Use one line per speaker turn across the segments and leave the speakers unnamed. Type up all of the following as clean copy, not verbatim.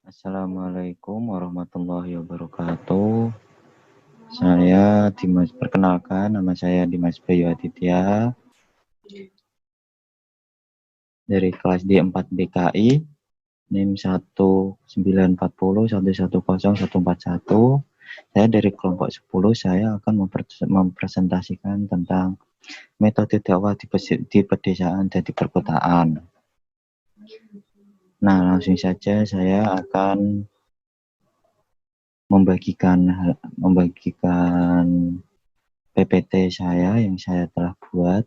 Assalamualaikum warahmatullahi wabarakatuh. Saya Dimas, perkenalkan nama saya Dimas Bayu Aditya dari kelas D4 DKI, NIM 19401101141. Saya dari kelompok 10, saya akan mempresentasikan tentang metode dakwah di pedesaan dan di perkotaan. Nah, langsung saja saya akan membagikan PPT saya yang saya telah buat.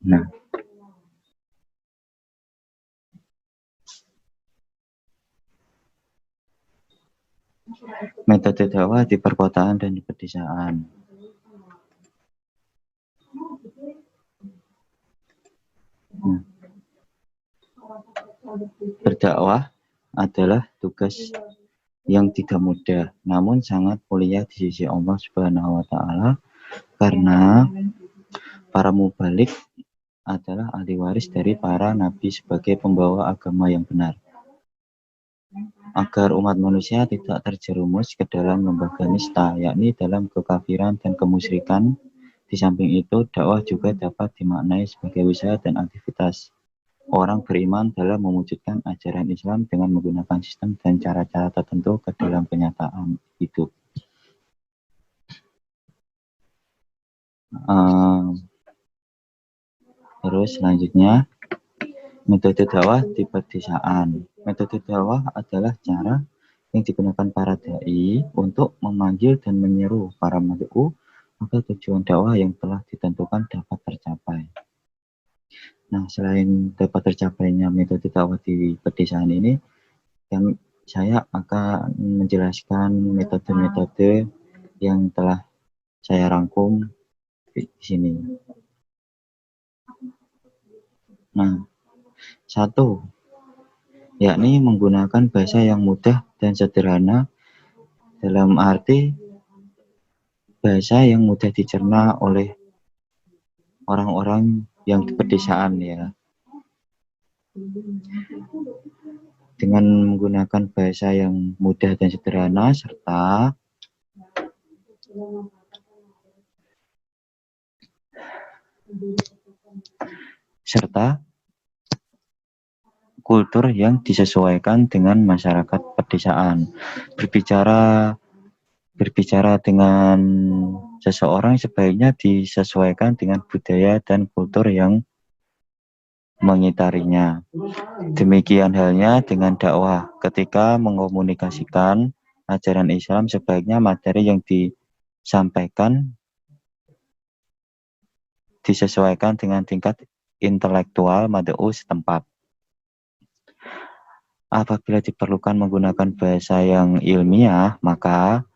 Nah, metode dakwah di perkotaan dan di pedesaan. Nah, berdakwah adalah tugas yang tidak mudah, namun sangat mulia di sisi Allah Subhanahu wa Ta'ala, karena para mubalik adalah ahli waris dari para nabi sebagai pembawa agama yang benar, agar umat manusia tidak terjerumus ke dalam lembaga nista, yakni dalam kekafiran dan kemusyrikan. Di samping itu, dakwah juga dapat dimaknai sebagai usaha dan aktivitas orang beriman dalam mewujudkan ajaran Islam dengan menggunakan sistem dan cara-cara tertentu ke dalam kenyataan hidup. Terus selanjutnya, metode dakwah di pedesaan. Metode dakwah adalah cara yang digunakan para dai untuk memanggil dan menyeru para mad'u agar tujuan dakwah yang telah ditentukan dapat tercapai. Nah, selain dapat tercapainya metode dakwah di pedesaan ini, saya akan menjelaskan metode-metode yang telah saya rangkum di sini. Nah, satu, yakni menggunakan bahasa yang mudah dan sederhana, dalam arti bahasa yang mudah dicerna oleh orang-orang yang di pedesaan, ya. Dengan menggunakan bahasa yang mudah dan sederhana serta kultur yang disesuaikan dengan masyarakat pedesaan. Berbicara dengan seseorang sebaiknya disesuaikan dengan budaya dan kultur yang mengitarinya. Demikian halnya dengan dakwah. Ketika mengkomunikasikan ajaran Islam, sebaiknya materi yang disampaikan disesuaikan dengan tingkat intelektual mad'u setempat. Apabila diperlukan menggunakan bahasa yang ilmiah, maka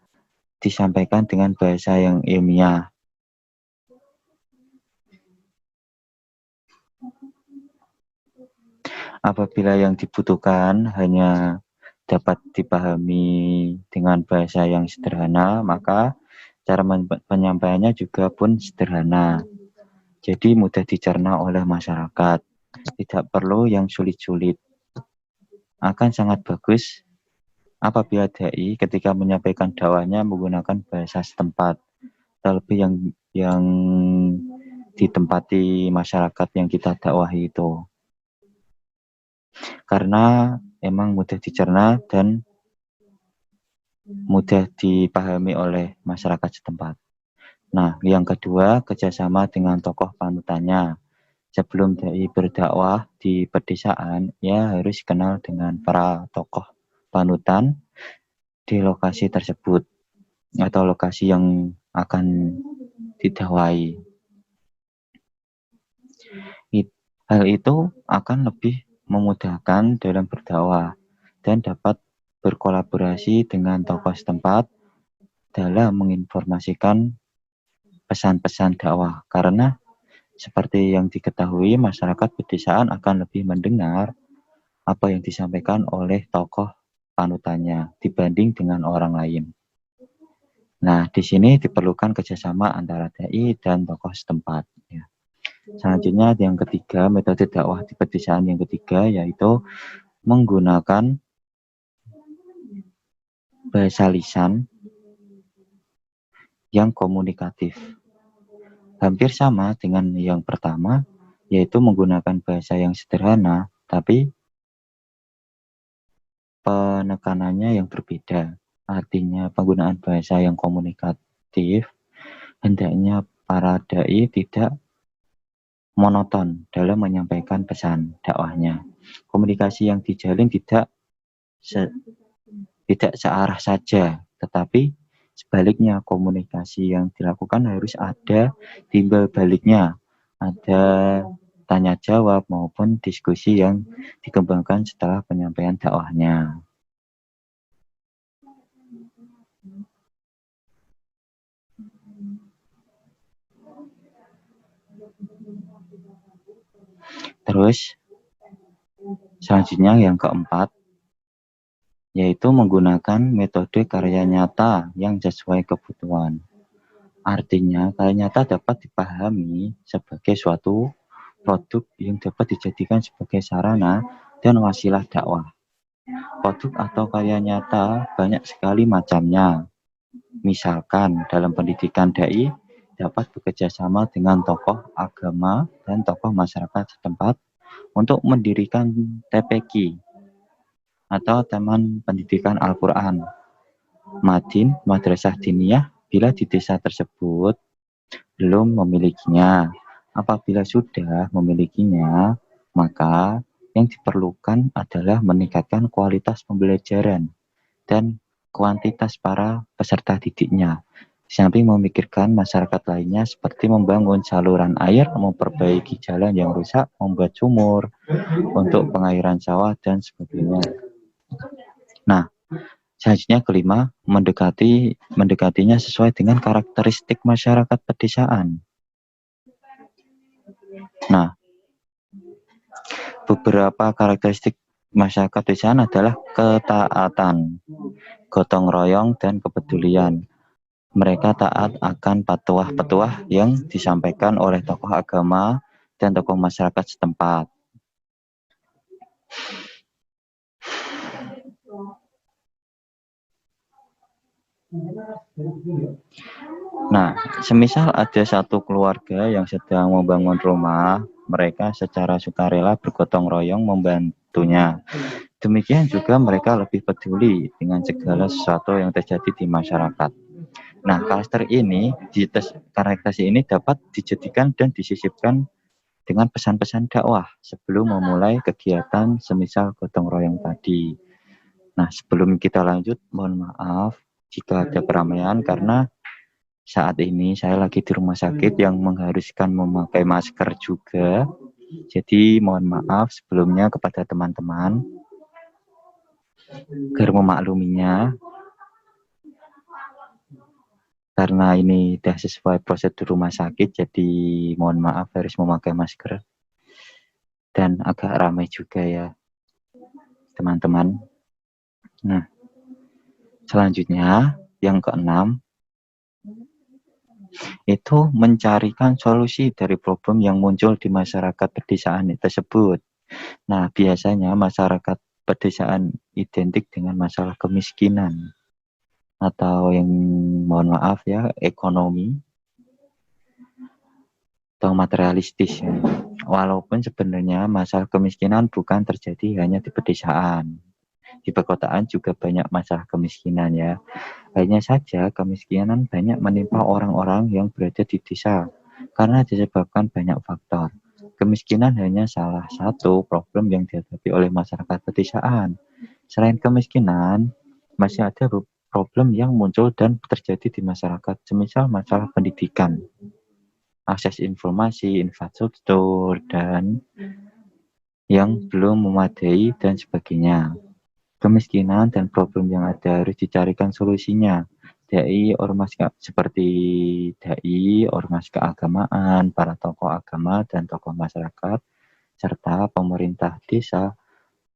disampaikan dengan bahasa yang ilmiah. Apabila yang dibutuhkan hanya dapat dipahami dengan bahasa yang sederhana, maka cara penyampaiannya juga pun sederhana. Jadi mudah dicerna oleh masyarakat. Tidak perlu yang sulit-sulit. Akan sangat bagus apabila dai ketika menyampaikan dakwahnya menggunakan bahasa setempat, terlebih yang ditempati masyarakat yang kita dakwahi itu. Karena emang mudah dicerna dan mudah dipahami oleh masyarakat setempat. Nah, yang kedua, kerjasama dengan tokoh panutannya. Sebelum dai berdakwah di pedesaan, ia harus kenal dengan para tokoh panutan di lokasi tersebut atau lokasi yang akan didakwai. Hal itu akan lebih memudahkan dalam berdakwah dan dapat berkolaborasi dengan tokoh setempat dalam menginformasikan pesan-pesan dakwah, karena seperti yang diketahui, masyarakat pedesaan akan lebih mendengar apa yang disampaikan oleh tokoh panutannya dibanding dengan orang lain. Nah, di sini diperlukan kerjasama antara dai dan tokoh setempat. Ya. Selanjutnya yang ketiga, metode dakwah di pedesaan yang ketiga yaitu menggunakan bahasa lisan yang komunikatif. Hampir sama dengan yang pertama, yaitu menggunakan bahasa yang sederhana, tapi penekanannya yang berbeda. Artinya penggunaan bahasa yang komunikatif, hendaknya para dai tidak monoton dalam menyampaikan pesan dakwahnya. Komunikasi yang dijalin tidak searah saja, tetapi sebaliknya komunikasi yang dilakukan harus ada timbal baliknya, ada tanya jawab maupun diskusi yang dikembangkan setelah penyampaian dakwahnya. Terus selanjutnya yang keempat, yaitu menggunakan metode karya nyata yang sesuai kebutuhan. Artinya, karya nyata dapat dipahami sebagai suatu produk yang dapat dijadikan sebagai sarana dan wasilah dakwah. Produk atau karya nyata banyak sekali macamnya. Misalkan dalam pendidikan dai dapat bekerja sama dengan tokoh agama dan tokoh masyarakat setempat untuk mendirikan TPQ atau Taman Pendidikan Al-Quran Madin Madrasah Diniyah bila di desa tersebut belum memilikinya. Apabila sudah memilikinya, maka yang diperlukan adalah meningkatkan kualitas pembelajaran dan kuantitas para peserta didiknya. Samping memikirkan masyarakat lainnya seperti membangun saluran air, memperbaiki jalan yang rusak, membuat sumur untuk pengairan sawah, dan sebagainya. Nah, selanjutnya kelima, mendekatinya sesuai dengan karakteristik masyarakat pedesaan. Nah, beberapa karakteristik masyarakat pedesaan adalah ketaatan, gotong royong, dan kepedulian. Mereka taat akan petuah-petuah yang disampaikan oleh tokoh agama dan tokoh masyarakat setempat. Nah, semisal ada satu keluarga yang sedang membangun rumah, mereka secara sukarela bergotong royong membantunya. Demikian juga mereka lebih peduli dengan segala sesuatu yang terjadi di masyarakat. Nah, karakteristik ini dapat dijadikan dan disisipkan dengan pesan-pesan dakwah sebelum memulai kegiatan semisal gotong royong tadi. Nah, sebelum kita lanjut, mohon maaf jika ada keramaian karena saat ini saya lagi di rumah sakit yang mengharuskan memakai masker juga. Jadi mohon maaf sebelumnya kepada teman-teman agar memakluminya karena ini sudah sesuai prosedur rumah sakit, jadi mohon maaf harus memakai masker dan agak ramai juga ya teman-teman. Nah, selanjutnya yang keenam itu mencarikan solusi dari problem yang muncul di masyarakat pedesaan tersebut. Nah, biasanya masyarakat pedesaan identik dengan masalah kemiskinan atau yang mohon maaf ya ekonomi atau materialistis ya. Walaupun sebenarnya masalah kemiskinan bukan terjadi hanya di pedesaan. Di perkotaan juga banyak masalah kemiskinan ya. Hanya saja kemiskinan banyak menimpa orang-orang yang berada di desa karena disebabkan banyak faktor. Kemiskinan hanya salah satu problem yang dihadapi oleh masyarakat pedesaan. Selain kemiskinan, masih ada problem yang muncul dan terjadi di masyarakat, semisal masalah pendidikan, akses informasi, infrastruktur, dan yang belum memadai dan sebagainya. Kemiskinan dan problem yang ada harus dicarikan solusinya. Seperti dai, ormas keagamaan, para tokoh agama dan tokoh masyarakat, serta pemerintah desa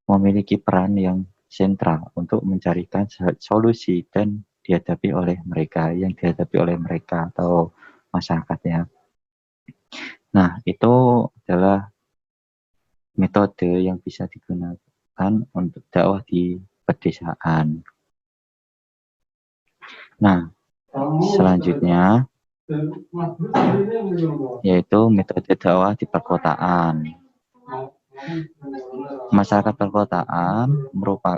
memiliki peran yang sentral untuk mencarikan solusi dan dihadapi oleh mereka atau masyarakat ya. Nah, itu adalah metode yang bisa digunakan untuk dakwah di pedesaan. Nah, selanjutnya yaitu metode dakwah di perkotaan. Masyarakat perkotaan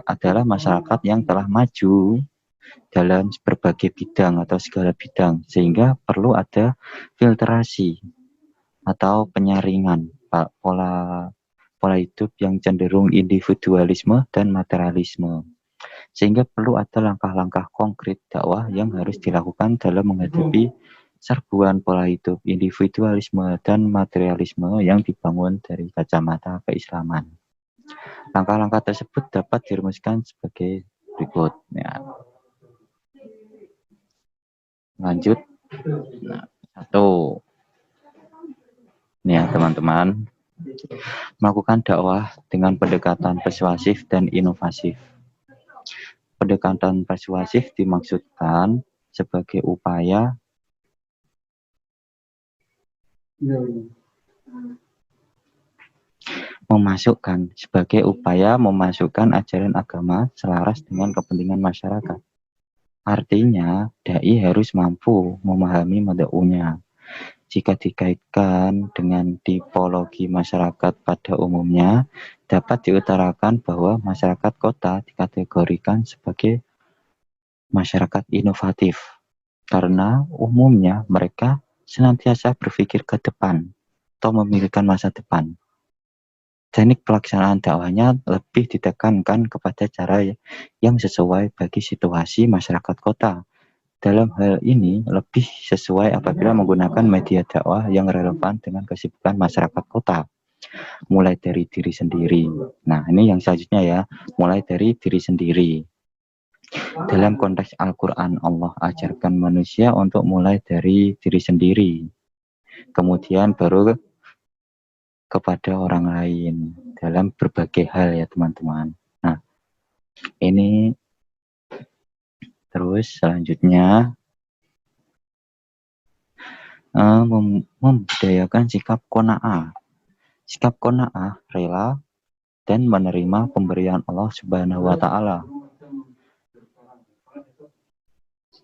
adalah masyarakat yang telah maju dalam berbagai bidang atau segala bidang, sehingga perlu ada filtrasi atau penyaringan pola hidup yang cenderung individualisme dan materialisme. Sehingga perlu ada langkah-langkah konkret dakwah yang harus dilakukan dalam menghadapi serbuan pola hidup individualisme dan materialisme yang dibangun dari kacamata keislaman. Langkah-langkah tersebut dapat dirumuskan sebagai berikut. Ya. Lanjut. Nah, satu. Nih ya teman-teman, melakukan dakwah dengan pendekatan persuasif dan inovasif. Pendekatan persuasif dimaksudkan sebagai upaya memasukkan ajaran agama selaras dengan kepentingan masyarakat. Artinya, dai harus mampu memahami mad'unya. Jika dikaitkan dengan tipologi masyarakat pada umumnya, dapat diutarakan bahwa masyarakat kota dikategorikan sebagai masyarakat inovatif, karena umumnya mereka senantiasa berpikir ke depan atau memikirkan masa depan. Teknik pelaksanaan dakwahnya lebih ditekankan kepada cara yang sesuai bagi situasi masyarakat kota. Dalam hal ini lebih sesuai apabila menggunakan media dakwah yang relevan dengan kesibukan masyarakat kota. Mulai dari diri sendiri. Nah, ini yang selanjutnya ya, mulai dari diri sendiri. Dalam konteks Al-Quran, Allah ajarkan manusia untuk mulai dari diri sendiri. Kemudian baru kepada orang lain dalam berbagai hal ya teman-teman. Nah, ini terus selanjutnya membudayakan sikap qanaah. Sikap qanaah rela dan menerima pemberian Allah Subhanahu wa taala.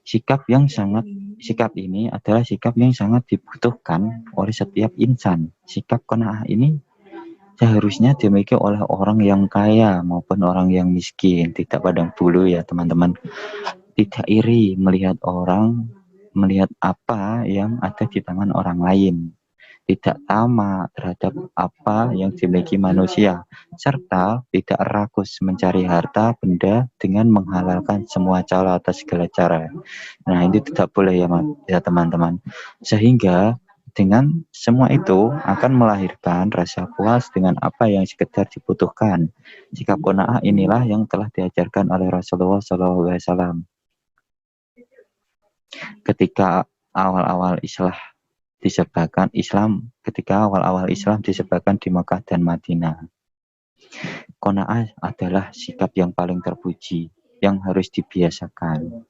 Sikap ini adalah sikap yang sangat dibutuhkan oleh setiap insan. Sikap qanaah ini seharusnya dimiliki oleh orang yang kaya maupun orang yang miskin, tidak pandang bulu ya teman-teman. Tidak iri melihat apa yang ada di tangan orang lain. Tidak tamak terhadap apa yang dimiliki manusia, serta tidak rakus mencari harta benda dengan menghalalkan semua cara atas segala cara. Nah, itu tidak boleh ya teman-teman. Sehingga dengan semua itu akan melahirkan rasa puas dengan apa yang sekedar dibutuhkan. Sikap qanaah inilah yang telah diajarkan oleh Rasulullah SAW. Ketika awal-awal Islam disebarkan di Mekah dan Madinah. Qanaah adalah sikap yang paling terpuji yang harus dibiasakan.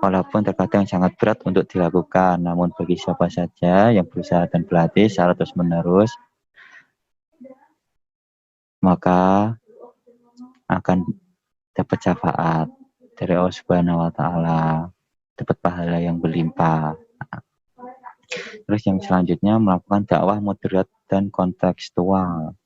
Walaupun terkadang sangat berat untuk dilakukan, namun bagi siapa saja yang berusaha dan berlatih secara terus-menerus, maka akan dapat syafaat dari Allah Subhanahu wa taala, dapat pahala yang berlimpah. Terus yang selanjutnya melakukan dakwah moderat dan kontekstual.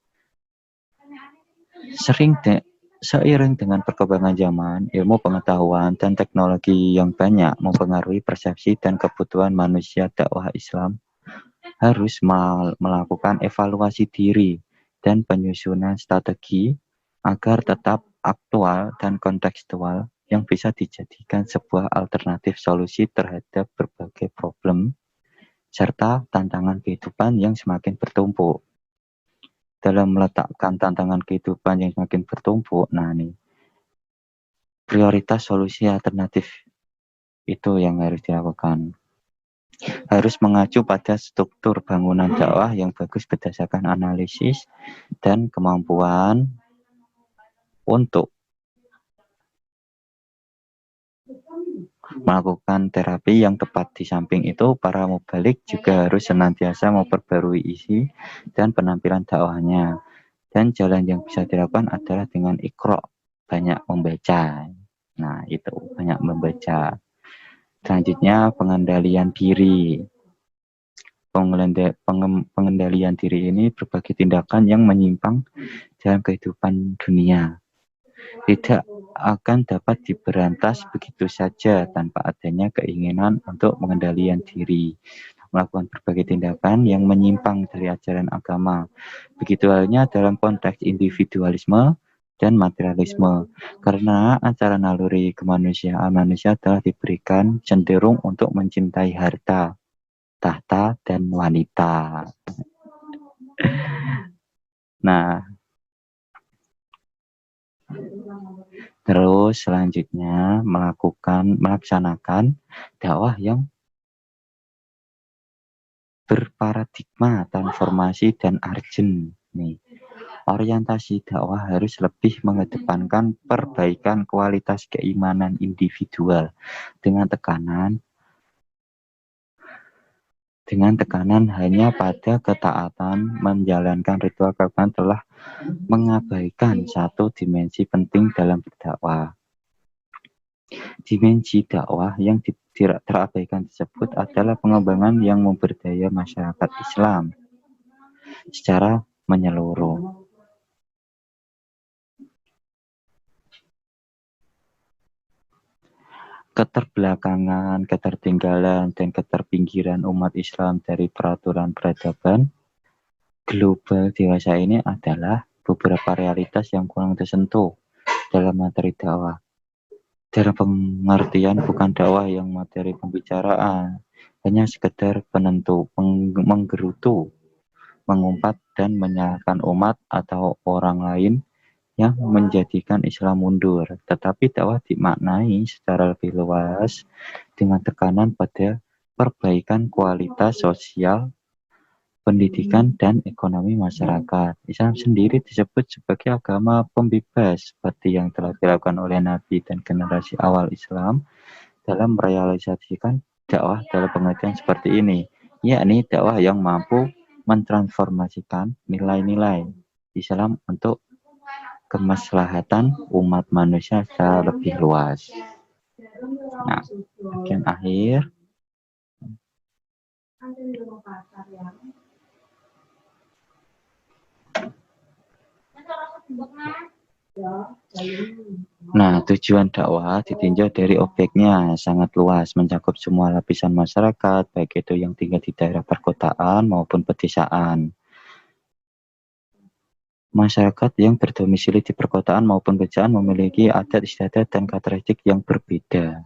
Seiring dengan perkembangan zaman, ilmu pengetahuan dan teknologi yang banyak mempengaruhi persepsi dan kebutuhan manusia. Dakwah Islam harus melakukan evaluasi diri dan penyusunan strategi agar tetap aktual dan kontekstual yang bisa dijadikan sebuah alternatif solusi terhadap berbagai problem serta tantangan kehidupan yang semakin bertumpuk. Dalam meletakkan tantangan kehidupan yang semakin bertumpuk, nah nih, prioritas solusi alternatif itu yang harus dilakukan. Harus mengacu pada struktur bangunan dakwah yang bagus berdasarkan analisis dan kemampuan untuk melakukan terapi yang tepat. Di samping itu, para mubalik juga harus senantiasa memperbarui isi dan penampilan dakwahnya. Dan jalan yang bisa dilakukan adalah dengan iqra, banyak membaca. Nah, itu banyak membaca. Selanjutnya, pengendalian diri. Pengendalian diri ini berbagai tindakan yang menyimpang dalam kehidupan dunia. Tidak akan dapat diberantas begitu saja tanpa adanya keinginan untuk pengendalian diri, melakukan berbagai tindakan yang menyimpang dari ajaran agama. Begitu halnya dalam konteks individualisme dan materialisme, karena acara naluri kemanusiaan manusia telah diberikan cenderung untuk mencintai harta, tahta, dan wanita. Nah, terus selanjutnya melaksanakan dakwah yang berparadigma transformasi dan arjen. Nih, orientasi dakwah harus lebih mengedepankan perbaikan kualitas keimanan individual dengan tekanan hanya pada ketaatan menjalankan ritual keagamaan telah mengabaikan satu dimensi penting dalam berdakwah. Dimensi dakwah yang terabaikan tersebut adalah pengembangan yang memberdaya masyarakat Islam secara menyeluruh. Keterbelakangan, ketertinggalan, dan keterpinggiran umat Islam dari peraturan peradaban global dewasa ini adalah beberapa realitas yang kurang tersentuh dalam materi dakwah. Dalam pengertian bukan dakwah yang materi pembicaraan, hanya sekedar penentu, menggerutu, mengumpat, dan menyalahkan umat atau orang lain yang menjadikan Islam mundur. Tetapi dakwah dimaknai secara lebih luas dengan tekanan pada perbaikan kualitas sosial, pendidikan, dan ekonomi masyarakat. Islam sendiri disebut sebagai agama pembebas seperti yang telah dilakukan oleh Nabi dan generasi awal Islam dalam merealisasikan dakwah dalam pengertian seperti ini, yakni dakwah yang mampu mentransformasikan nilai-nilai Islam untuk kemaslahatan umat manusia secara lebih luas. Nah, bagian akhir. Nah, tujuan dakwah ditinjau dari objeknya sangat luas, mencakup semua lapisan masyarakat, baik itu yang tinggal di daerah perkotaan maupun pedesaan. Masyarakat yang berdomisili di perkotaan maupun pedesaan memiliki adat istiadat dan karakteristik yang berbeda.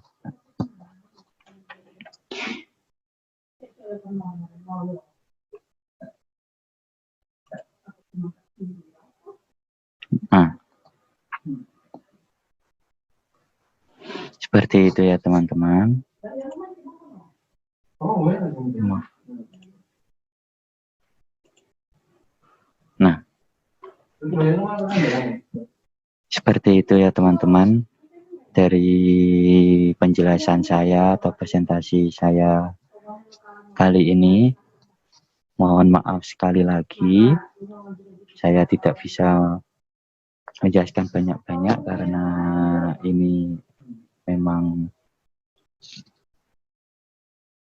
Nah, seperti itu ya teman-teman. Nah, seperti itu ya teman-teman dari penjelasan saya atau presentasi saya kali ini. Mohon maaf sekali lagi, saya tidak bisa menjelaskan banyak-banyak karena ini memang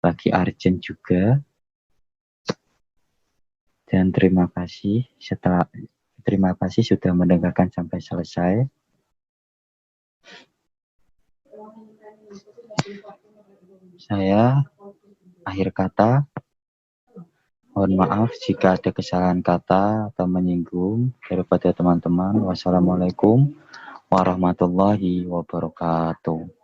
lagi urgent juga. Dan terima kasih sudah mendengarkan sampai selesai. Saya akhir kata, mohon maaf jika ada kesalahan kata atau menyinggung daripada teman-teman. Wassalamualaikum warahmatullahi wabarakatuh.